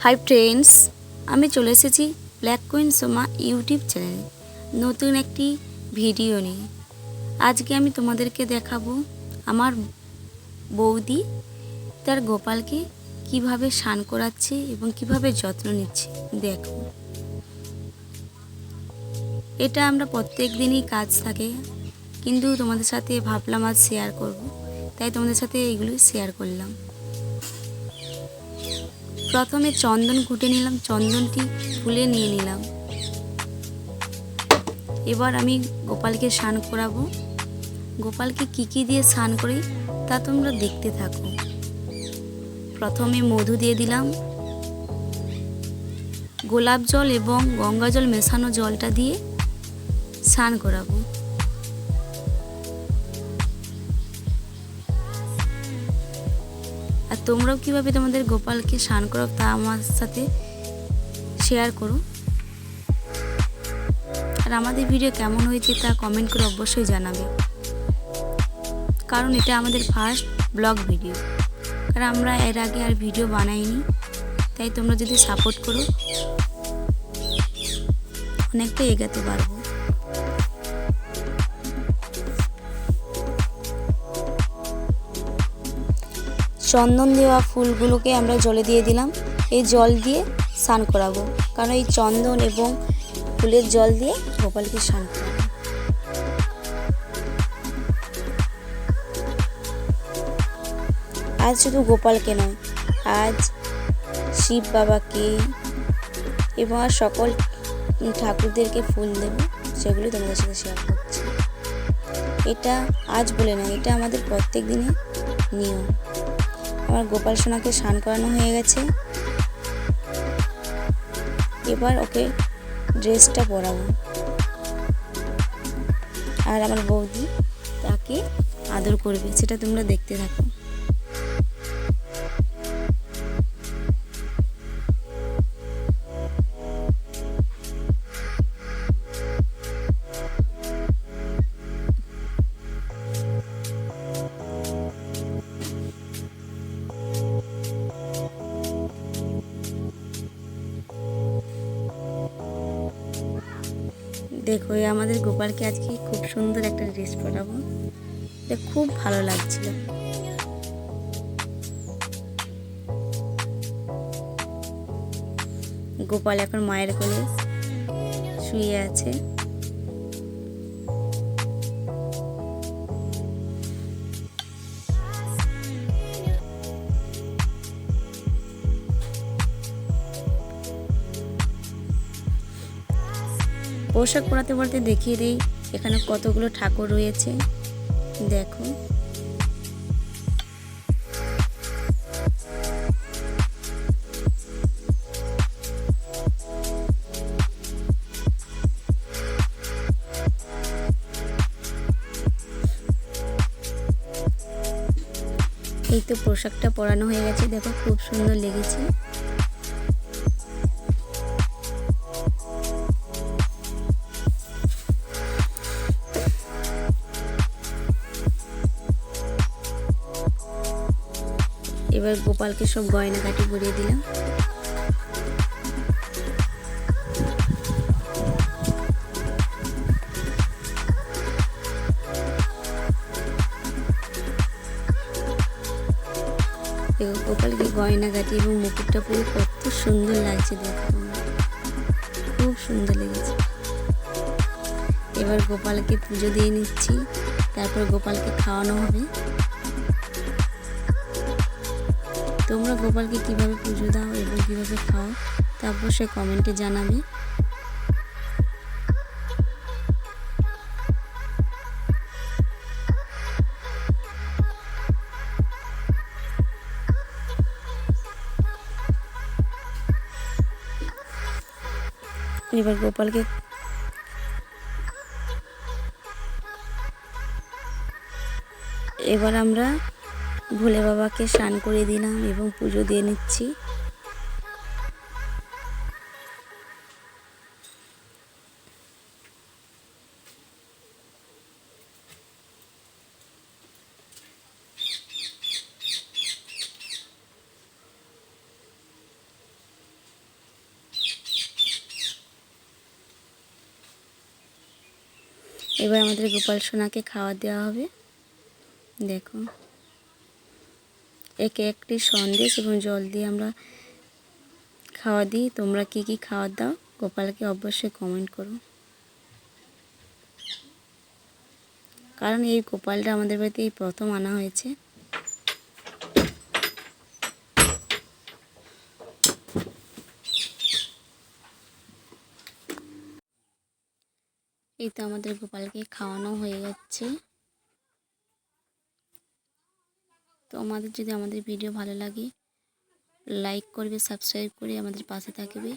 Hi friends, আমি চলে এসেছি ব্ল্যাক কুইন সোমা ইউটিউব চ্যানেলে নতুন একটি ভিডিও নিয়ে। আজকে আমি তোমাদেরকে দেখাবো আমার বৌদি তার গোপালকে কিভাবে স্নান করাচ্ছে এবং কিভাবে যত্ন নিচ্ছে। দেখো, এটা আমরা প্রত্যেক দিনই কাজ থাকে, কিন্তু তোমাদের সাথে ভাবলাম আজ শেয়ার করব, তাই তোমাদের সাথে এইগুলো শেয়ার করলাম। প্রথমে চন্দন কুটে নিলাম, চন্দনটি ফুলে নিয়ে নিলাম। এবার আমি গোপালকে স্নান করাবো। গোপালকে কি দিয়ে স্নান করি তা তোমরা দেখতে থাকো। প্রথমে মধু দিয়ে দিলাম, গোলাপ জল এবং গঙ্গা জল মেশানো জলটা দিয়ে স্নান করাবো। আর তোমরাও কিভাবে তোমাদের গোপালকে স্নান করাও তা আমার সাথে শেয়ার করো। আর আমাদের ভিডিও কেমন হয়েছে তা কমেন্ট করে অবশ্যই জানাবে, কারণ এটা আমাদের ফার্স্ট ব্লগ ভিডিও। কারণ আমরা এর আগে আর ভিডিও বানাইনি, তাই তোমরা যদি সাপোর্ট করো অনেকটা এগাতে পারবো। চন্দন দেওয়া ফুলগুলোকে আমরা জলে দিয়ে দিলাম। এই জল দিয়ে স্নান করাবো, কারণ এই চন্দন এবং ফুলের জল দিয়ে গোপালকে স্নান করাবো। আজ শুধু গোপালকে নয়, আজ শিব বাবাকে এবং সকল ঠাকুরদেরকে ফুল দেব, সেগুলো তোমাদের সাথে শেয়ার করছি। এটা আজ বলে না, এটা আমাদের প্রত্যেক দিনের নিয়ম। আমার গোপাল সোনাকে স্নান করানো হয়ে গেছে। এবার ওকে ড্রেসটা পরাবো, আর আমার বৌদি তাকে আদর করবে, সেটা তোমরা দেখতে থাকো। দেখো, আমাদের গোপালকে আজকে খুব সুন্দর একটা ড্রেস পরাবো, এটা খুব ভালো লাগছিল। গোপাল এখন মায়ের কোলে শুয়ে আছে। পোশাক পরাতে পরাতে দেখিয়ে দিই এখানে কতগুলো ঠাকুর রয়েছে। দেখো, এই তো পোশাকটা পরানো হয়ে গেছে। দেখো, খুব সুন্দর লেগেছে। এবার গোপালকে সব গয়নাকাটি পরিয়ে দিলাম। গোপালকে গয়নাকাটি এবং মুকুটটা পরে কত সুন্দর লাগছে, দেখো, খুব সুন্দর লেগেছে। এবার গোপালকে পুজো দিয়ে নিচ্ছি, তারপর গোপালকে খাওয়ানো হবে। তোমরা গোপালকে কিভাবে পুজো দাও এবং কিভাবে খাও তা অবশ্যই কমেন্টে জানাবে। এবার গোপালকে আমরা ভোলে বাবাকে স্নান করে দিলাম এবং পুজো দিয়ে নিচ্ছি। এবার আমাদের গোপাল সোনাকে খাওয়া দেওয়া হবে। দেখো, একে একটি সন্দেশ এবং জল দিয়ে আমরা খাওয়া দিই। তোমরা কি কি খাওয়া দাও গোপালকে অবশ্যই কমেন্ট করো, কারণ এই গোপালটা আমাদের বাড়িতে এই প্রথম আনা হয়েছে। এই তো আমাদের গোপালকে খাওয়ানো হয়ে যাচ্ছে। তো আমাদের যদি আমাদের ভিডিও ভালো লাগে লাইক করবে, সাবস্ক্রাইব করে আমাদের পাশে থাকবে।